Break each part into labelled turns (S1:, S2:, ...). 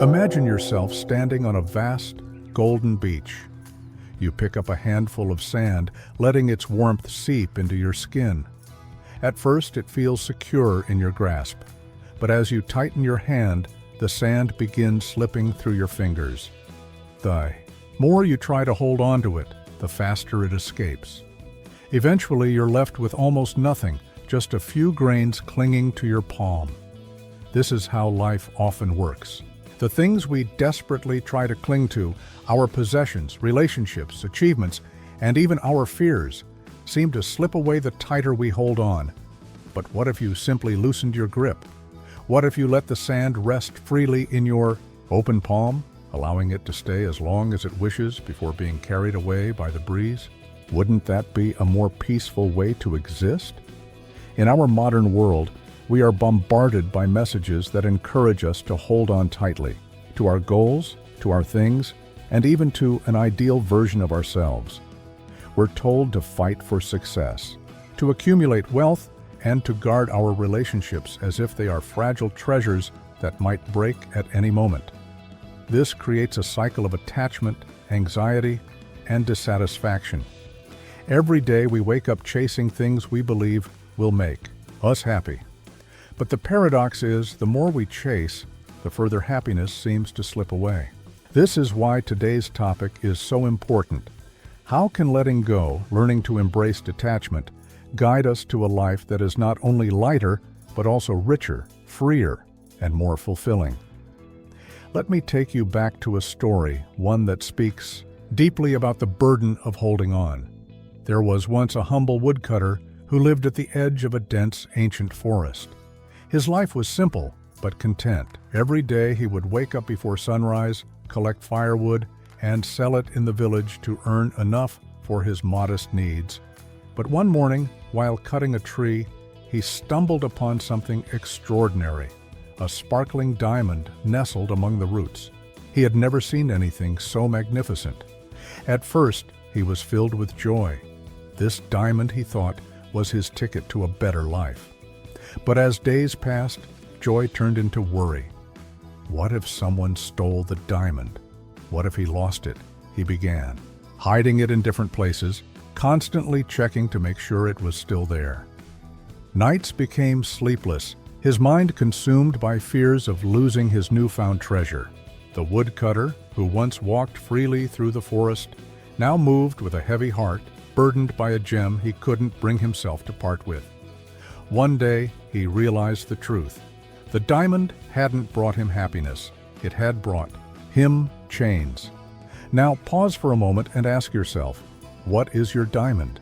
S1: Imagine yourself standing on a vast, golden beach. You pick up a handful of sand, letting its warmth seep into your skin. At first, it feels secure in your grasp, but as you tighten your hand, the sand begins slipping through your fingers. The more you try to hold on to it, the faster it escapes. Eventually, you're left with almost nothing, just a few grains clinging to your palm. This is how life often works. The things we desperately try to cling to, our possessions, relationships, achievements, and even our fears, seem to slip away the tighter we hold on. But what if you simply loosened your grip? What if you let the sand rest freely in your open palm, allowing it to stay as long as it wishes before being carried away by the breeze? Wouldn't that be a more peaceful way to exist? In our modern world, we are bombarded by messages that encourage us to hold on tightly, to our goals, to our things, and even to an ideal version of ourselves. We're told to fight for success, to accumulate wealth, and to guard our relationships as if they are fragile treasures that might break at any moment. This creates a cycle of attachment, anxiety, and dissatisfaction. Every day we wake up chasing things we believe will make us happy. But the paradox is, the more we chase, the further happiness seems to slip away. This is why today's topic is so important. How can letting go, learning to embrace detachment, guide us to a life that is not only lighter, but also richer, freer, and more fulfilling? Let me take you back to a story, one that speaks deeply about the burden of holding on. There was once a humble woodcutter who lived at the edge of a dense, ancient forest. His life was simple, but content. Every day he would wake up before sunrise, collect firewood, and sell it in the village to earn enough for his modest needs. But one morning, while cutting a tree, he stumbled upon something extraordinary, a sparkling diamond nestled among the roots. He had never seen anything so magnificent. At first, he was filled with joy. This diamond, he thought, was his ticket to a better life. But as days passed, joy turned into worry. What if someone stole the diamond? What if he lost it? He began, hiding it in different places, constantly checking to make sure it was still there. Nights became sleepless, his mind consumed by fears of losing his newfound treasure. The woodcutter, who once walked freely through the forest, now moved with a heavy heart, burdened by a gem he couldn't bring himself to part with. One day, he realized the truth. The diamond hadn't brought him happiness. It had brought him chains. Now pause for a moment and ask yourself, what is your diamond?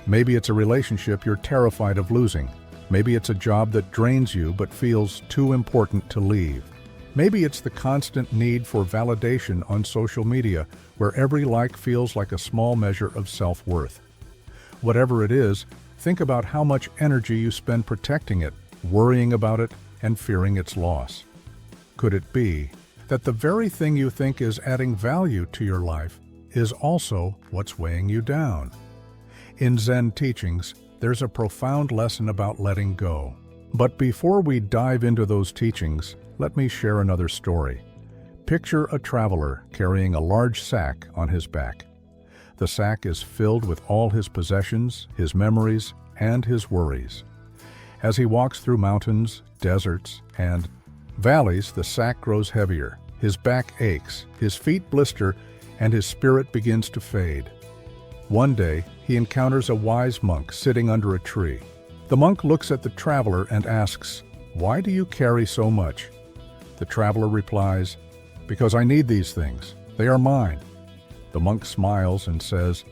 S1: Maybe it's a relationship you're terrified of losing. Maybe it's a job that drains you but feels too important to leave. Maybe it's the constant need for validation on social media, where every like feels like a small measure of self-worth. Whatever it is, think about how much energy you spend protecting it, worrying about it, and fearing its loss. Could it be that the very thing you think is adding value to your life is also what's weighing you down? In Zen teachings, there's a profound lesson about letting go. But before we dive into those teachings, let me share another story. Picture a traveler carrying a large sack on his back. The sack is filled with all his possessions, his memories, and his worries. As he walks through mountains, deserts, and valleys, the sack grows heavier. His back aches, his feet blister, and his spirit begins to fade. One day, he encounters a wise monk sitting under a tree. The monk looks at the traveler and asks, "Why do you carry so much?" The traveler replies, "Because I need these things. They are mine." The monk smiles and says,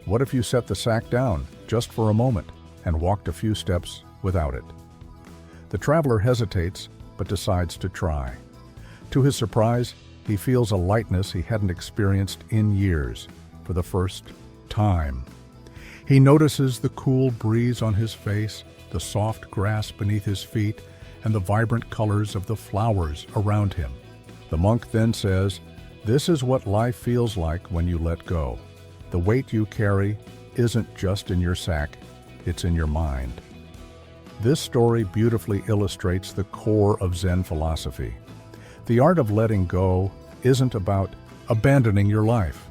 S1: "What if you set the sack down, just for a moment, and walked a few steps without it?" The traveler hesitates, but decides to try. To his surprise, he feels a lightness he hadn't experienced in years, for the first time. He notices the cool breeze on his face, the soft grass beneath his feet, and the vibrant colors of the flowers around him. The monk then says, "This is what life feels like when you let go. The weight you carry isn't just in your sack, it's in your mind." This story beautifully illustrates the core of Zen philosophy. The art of letting go isn't about abandoning your life.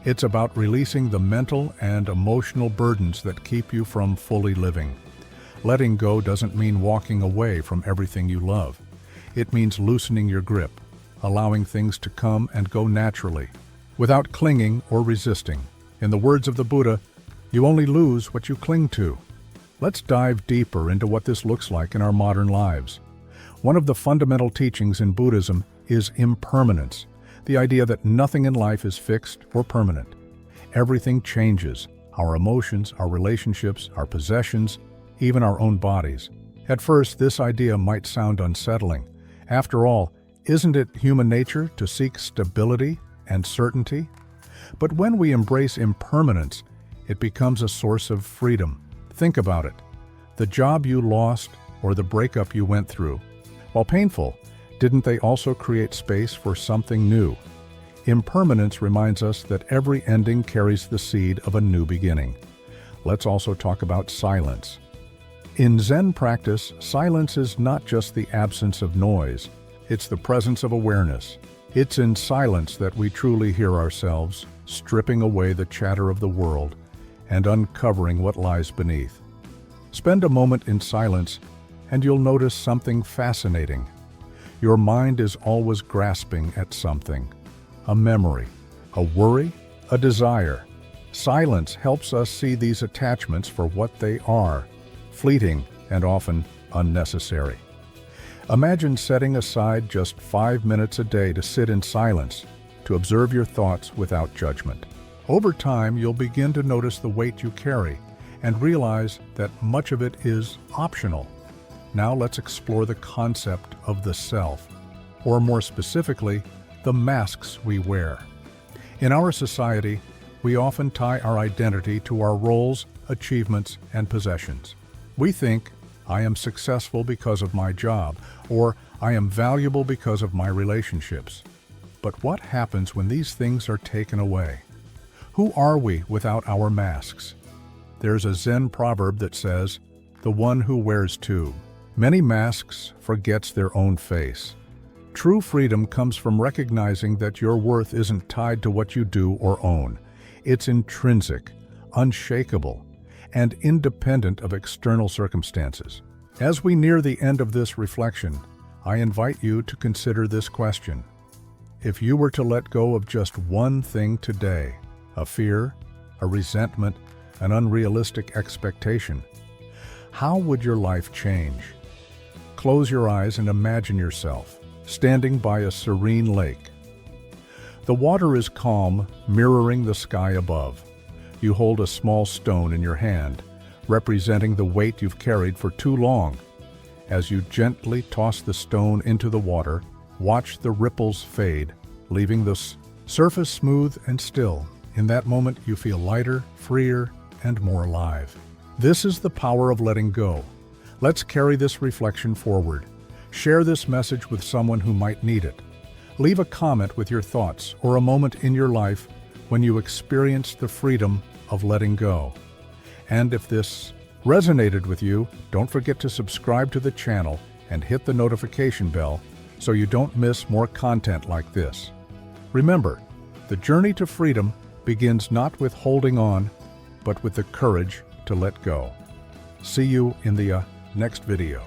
S1: It's about releasing the mental and emotional burdens that keep you from fully living. Letting go doesn't mean walking away from everything you love. It means loosening your grip, allowing things to come and go naturally, without clinging or resisting. In the words of the Buddha, you only lose what you cling to. Let's dive deeper into what this looks like in our modern lives. One of the fundamental teachings in Buddhism is impermanence, the idea that nothing in life is fixed or permanent. Everything changes: our emotions, our relationships, our possessions, even our own bodies. At first, this idea might sound unsettling. After all, isn't it human nature to seek stability and certainty? But when we embrace impermanence, it becomes a source of freedom. Think about it. The job you lost or the breakup you went through, while painful, didn't they also create space for something new? Impermanence reminds us that every ending carries the seed of a new beginning. Let's also talk about silence. In Zen practice, silence is not just the absence of noise, it's the presence of awareness. It's in silence that we truly hear ourselves, stripping away the chatter of the world and uncovering what lies beneath. Spend a moment in silence and you'll notice something fascinating. Your mind is always grasping at something: a memory, a worry, a desire. Silence helps us see these attachments for what they are: fleeting and often unnecessary. Imagine setting aside just 5 minutes a day to sit in silence, to observe your thoughts without judgment. Over time, you'll begin to notice the weight you carry and realize that much of it is optional. Now let's explore the concept of the self, or more specifically, the masks we wear. In our society, we often tie our identity to our roles, achievements, and possessions. We think, I am successful because of my job, or I am valuable because of my relationships. But what happens when these things are taken away? Who are we without our masks? There's a Zen proverb that says, "The one who wears two many masks forgets their own face." True freedom comes from recognizing that your worth isn't tied to what you do or own. It's intrinsic, unshakable, and independent of external circumstances. As we near the end of this reflection, I invite you to consider this question. If you were to let go of just one thing today, a fear, a resentment, an unrealistic expectation, how would your life change? Close your eyes and imagine yourself standing by a serene lake. The water is calm, mirroring the sky above. You hold a small stone in your hand, representing the weight you've carried for too long. As you gently toss the stone into the water, watch the ripples fade, leaving the surface smooth and still. In that moment, you feel lighter, freer, and more alive. This is the power of letting go. Let's carry this reflection forward. Share this message with someone who might need it. Leave a comment with your thoughts or a moment in your life when you experienced the freedom of letting go. And if this resonated with you, don't forget to subscribe to the channel and hit the notification bell so you don't miss more content like this. Remember, the journey to freedom begins not with holding on, but with the courage to let go. See you in the next video.